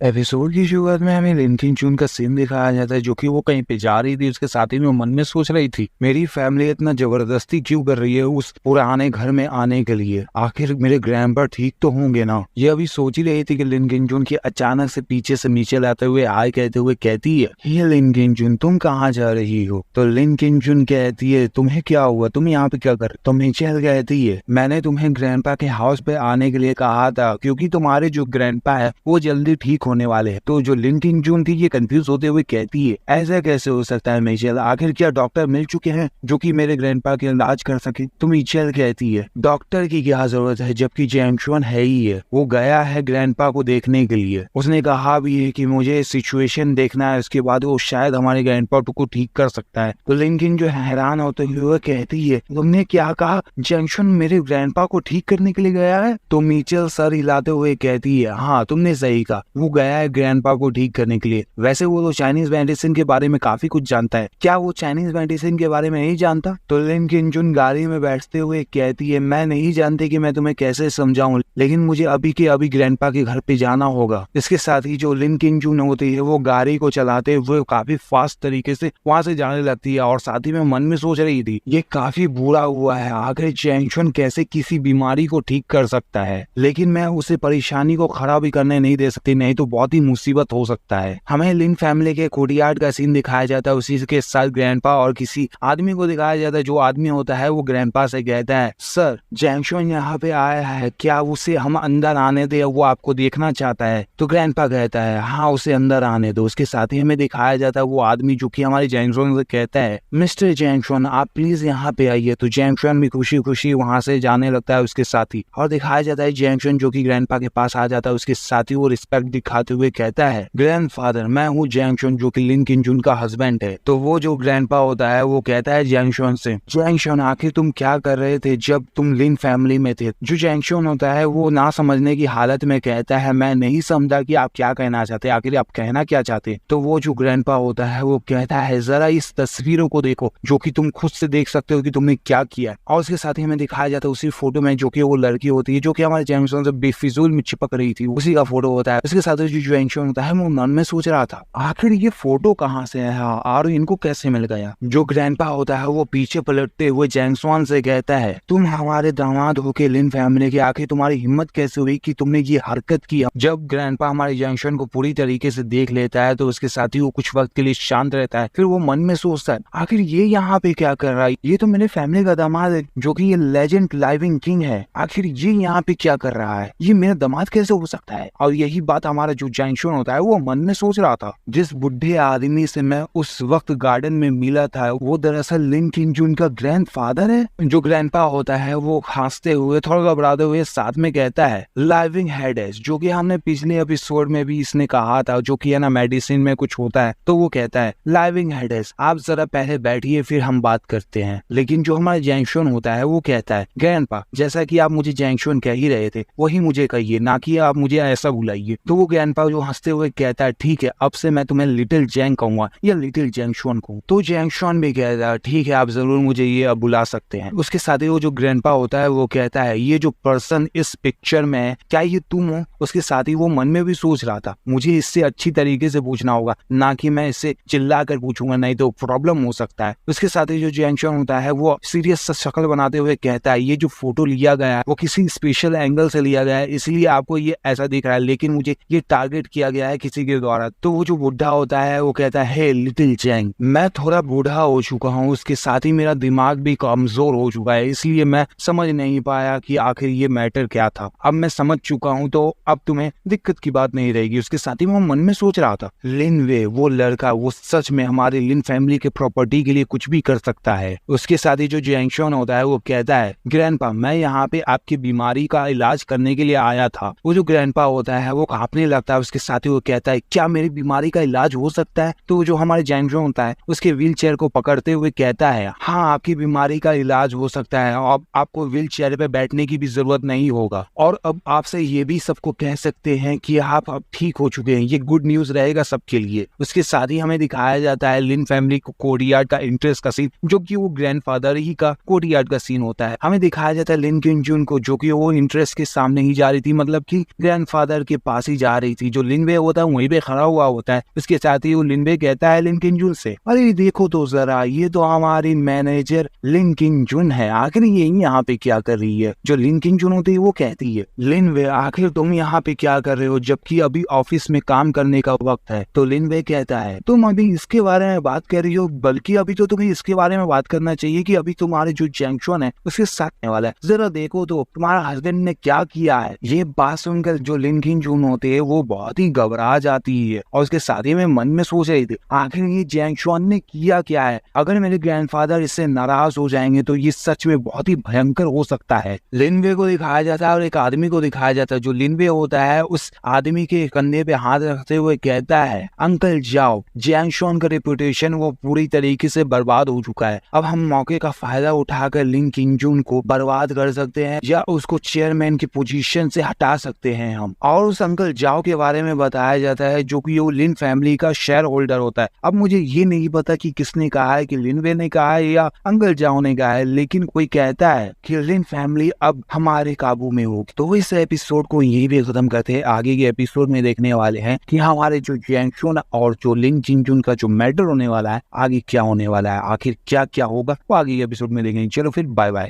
Episode की शुरुआत में हमें लिन किंग चुन का सीन दिखाया जाता है, जो कि वो कहीं पे जा रही थी। उसके साथ ही वो मन में सोच रही थी, मेरी फैमिली इतना जबरदस्ती क्यों कर रही है उस पुराने घर में आने के लिए। आखिर मेरे ग्रैंडपा ठीक तो होंगे ना। ये अभी सोच ही रही थी कि लिन किंग चुन की अचानक से पीछे से नीचे लाते हुए हाय कहते हुए कहती है, ये लिन किंग चुन तुम कहाँ जा रही हो। तो लिन किंग चुन कहती है, तुम्हें क्या हुआ, तुम यहाँ पे क्या कर। तो मिचेल कहती है, मैंने तुम्हें ग्रैंडपा के हाउस पे आने के लिए कहा था, क्योंकि तुम्हारे जो ग्रैंडपा है वो जल्दी ठीक होने वाले हैं। तो जो लिन किंग जून थी ये कंफ्यूज होते हुए कहती है, ऐसा कैसे हो सकता है मिचेल, आखिर क्या डॉक्टर मिल चुके हैं जो कि मेरे ग्रैंडपा के इलाज कर सके। तो मिचेल कहती है, डॉक्टर की क्या जरूरत है जबकि जैंगशुन है ही है, वो गया है ग्रैंडपा को देखने के लिए। उसने कहा भी है कि मुझे सिचुएशन देखना है, उसके बाद वो शायद हमारे ग्रैंडपा को ठीक कर सकता है। तो लिन किंग जो हैरान होते हुए कहती है, तुमने क्या कहा, जैंगशुन मेरे ग्रैंडपा को ठीक करने के लिए गया है। तो मिचेल सर हिलाते हुए कहती है, हाँ तुमने सही कहा, वो गया है ग्रैंडपा को ठीक करने के लिए। वैसे वो तो चाइनीज मेडिसिन के बारे में काफी कुछ जानता है, क्या वो चाइनीज मेडिसिन के बारे में नहीं जानता। तो लिन किंग चुन गाड़ी में बैठते हुए कहती है, मैं नहीं जानती कि मैं तुम्हें कैसे समझाऊं, लेकिन मुझे अभी के अभी ग्रैंडपा के घर पे जाना होगा। इसके साथ ही जो लिन किंग चुन होती है वो गाड़ी को चलाते हुए काफी फास्ट तरीके से वहां से जाने लगती है, और साथ ही में मन में सोच रही थी, ये काफी बुरा हुआ है, आखिर जैंगशुन कैसे किसी बीमारी को ठीक कर सकता है, लेकिन मैं उसे परेशानी को खड़ा भी करने नहीं दे सकती, नहीं तो बहुत ही मुसीबत हो सकता है। हमें लिन फैमिली के कोर्टयार्ड का सीन दिखाया जाता है, उसी के साथ ग्रैंडपा और किसी आदमी को दिखाया जाता है। जो आदमी होता है वो ग्रैंडपा से कहता है, सर जैंगशुन यहाँ पे आया है, क्या उसे हम अंदर आने दे, वो आपको देखना चाहता है। तो ग्रैंडपा कहता है, हाँ उसे अंदर आने दो। उसके साथ ही हमें दिखाया जाता है वो आदमी जो कि हमारे जैंगशुन से कहता है, मिस्टर जैंगशुन आप प्लीज यहाँ पे आइए। तो जैंगशुन भी खुशी खुशी वहां से जाने लगता है उसके साथ ही, और दिखाया जाता है जैंगशुन जो कि ग्रैंडपा के पास आ जाता है। उसके साथ ही वो रिस्पेक्ट दिखाते हुए कहता है, ग्रैंडफादर मैं हूँ जैंगशुन जो कि लिन किंग चुन का हस्बैंड है। तो वो जो ग्रैंडपा होता है वो कहता है जैंगशुन से, जैंगशुन आखिर तुम क्या कर रहे थे जब तुम लिन फैमिली में थे। जो जैंगशुन होता है वो ना समझने की हालत में कहता है, मैं नहीं समझा कि आप क्या कहना चाहते, आखिर आप कहना क्या चाहते। तो वो जो ग्रैंडपा होता है वो कहता है, जरा इस तस्वीरों को देखो जो कि तुम खुद से देख सकते हो कि तुमने क्या किया है। और उसके साथ ही हमें दिखाया जाता है उसी फोटो में जो कि वो लड़की होती है जो कि हमारे जैंगशुन से बेफिजूल में चिपक रही थी, उसी का फोटो होता है। उसके साथ जो जैंगशुन होता है वो मन में सोच रहा था, आखिर ये फोटो कहाँ से है और इनको कैसे मिल गया। जो ग्रैंडपा होता है वो पीछे पलटते हुए जैंगशुन से कहता है, तुम हमारे दामाद हो के लिन फैमिली के, आखिर तुम्हारी हिम्मत कैसे हुई कि तुमने ये हरकत की। जब ग्रैंडपा हमारे जैंगशुन को पूरी तरीके से देख लेता है तो उसके साथ ही वो कुछ वक्त के लिए शांत रहता है। फिर वो मन में सोचता है, आखिर ये यहाँ पे क्या कर रहा है, ये तो मेरे फैमिली का दामाद है जो कि ये लेजेंड लाइविंग किंग है, आखिर ये यहाँ पे क्या कर रहा है, ये मेरा दामाद कैसे हो सकता है। और यही बात हमारा जो जैंगशुन होता है वो मन में सोच रहा था, जिस बुढ़े आदमी से मैं उस वक्त गार्डन में मिला था वो दरअसल लिन किंग चुन का ग्रैंडफादर है। जो ग्रैंडपा होता है वो हंसते हुए थोड़ा घबराते हुए साथ में कहता है, लाइविंग हेडेस, जो कि हमने पिछले एपिसोड में भी इसने कहा था, जो कि है ना मेडिसिन में कुछ होता है। तो वो कहता है, लाइविंग हेडेस आप जरा पहले बैठिए फिर हम बात करते हैं। लेकिन जो हमारा जैंगशुन होता है वो कहता है, ग्रैंडपा जैसा कि आप मुझे जैंगशुन कह ही रहे थे वही मुझे कहिए, ना कि आप मुझे ऐसा बुलाइए। तो वो ग्रैंडपा जो हंसते हुए कहता है, ठीक है अब से मैं तुम्हें लिटिल जैंग कहूंगा या लिटिल जैंगशुन कहूँ। तो जैंगशुन भी कहता है, ठीक है आप जरूर मुझे ये अब बुला सकते हैं। उसके साथ ही वो जो ग्रैंडपा होता है वो कहता है, ये जो पर्सन इस पिक्चर में है क्या ये तुम हो। उसके साथ ही वो मन में भी सोच रहा था, मुझे इससे अच्छी तरीके से पूछना होगा, ना कि मैं इससे चिल्ला कर पूछूंगा, नहीं तो प्रॉब्लम हो सकता है। उसके साथ ही जो जैंगशुन होता है वो सीरियस सा शक्ल बनाते हुए कहता है, ये जो फोटो लिया गया है वो किसी स्पेशल एंगल से लिया गया है, इसलिए आपको ये ऐसा दिख रहा है, लेकिन मुझे ये टारगेट किया गया है किसी के द्वारा। तो वो जो बुढ़ा होता है वो कहता है, हे लिटिल जैंग मैं थोड़ा बूढ़ा हो चुका हूँ, उसके साथ ही मेरा दिमाग भी कमजोर हो चुका है, इसलिए मैं समझ नहीं पाया कि आखिर ये मैटर क्या था। अब मैं समझ चुका हूँ तो अब तुम्हें दिक्कत की बात नहीं रहेगी। उसके साथ ही वो मन में सोच रहा था, लिन वे वो लड़का वो सच में हमारे लिन फैमिली के प्रॉपर्टी के लिए कुछ भी कर सकता है। उसके साथ ही जो जैंगशुन होता है वो कहता है, ग्रैंडपा मैं यहाँ पे आपकी बीमारी का इलाज करने के लिए आया था। वो जो ग्रैंडपा होता है वो कांपने लगता है। उसके साथ ही वो कहता है, क्या मेरी बीमारी का इलाज हो सकता है। तो जो हमारे जैंगशुन होता है उसके व्हील चेयर को पकड़ते हुए कहता है, हाँ आपकी बीमारी का इलाज हो सकता है, अब आपको व्हील चेयर पे बैठने की भी जरूरत नहीं होगा, और अब आपसे ये भी सबको कह सकते हैं कि आप अब ठीक हो चुके हैं। ये गुड न्यूज रहेगा सबके लिए। उसके साथ ही हमें दिखाया जाता है लिन फैमिली को कोर्टयार्ड का इंटरेस्ट का सीन, जो कि वो ग्रैंडफादर ही का कोर्टयार्ड का सीन होता है। हमें दिखाया जाता है लिन किंग चुन को जो कि वो इंटरेस्ट के सामने ही जा रही थी, मतलब कि ग्रैंडफादर के पास ही जा रही थी। जो लिनवे होता है वहीं पे खड़ा हुआ होता है। उसके साथ ही वो लिनवे कहता है लिन किंग जुन से, अरे देखो तो जरा, ये तो हमारी मैनेजर लिन किंग जुन है, आखिर ये यहाँ पे क्या कर रही है। जो लिन किंग जुन होती है वो कहती है, लिनवे आखिर तुम यहाँ पे क्या कर रहे हो जबकि अभी ऑफिस में काम करने का वक्त है। तो लिनवे कहता है, तुम अभी इसके बारे में बात कर रही हो, बल्कि अभी तो तुम्हें इसके बारे में बात करना चाहिए कि अभी तुम्हारे जो जैंगशुन है उसके साथ आने वाला है। जरा देखो तो तुम्हारा हस्बैंड ने क्या किया है। ये बात सुनकर जो लिन किंग जुन होते है वो बहुत ही घबरा जाती है और उसके साथ ही में मन में सोच रही थी, आखिर ये जैंगशुन ने किया क्या है। अगर मेरे ग्रैंडफादर इससे नाराज हो जाएंगे तो ये सच में बहुत ही भयंकर हो सकता है। लिनवे को दिखाया जाता है और एक आदमी को दिखाया जाता है। जो लिनवे होता है उस आदमी के कंधे पे हाथ रखते हुए कहता है, अंकल जाओ, जैंगशुन का रेपुटेशन वो पूरी तरीके से बर्बाद हो चुका है। अब हम मौके का फायदा उठाकर लिन किंग जुन को बर्बाद कर सकते हैं या उसको चेयरमैन की पोजीशन से हटा सकते हैं हम। और उस अंकल जाओ के बारे में बताया जाता है जो कि वो लिन फैमिली का शेयर होल्डर होता है। अब मुझे ये नहीं पता कि किसने कहा है, कि लिनवे ने कहा है या अंकल जाओ ने कहा है, लेकिन कोई कहता है कि लिन फैमिली अब हमारे काबू में होगी। तो इस एपिसोड को यही भी खत्म करते हैं। आगे के एपिसोड में देखने वाले हैं कि हमारे जो जैंगशुन और जो लिन किंग जुन का जो मैटर होने वाला है, आगे क्या होने वाला है, आखिर क्या क्या होगा, वो आगे के एपिसोड में देखेंगे। चलो फिर बाय बाय।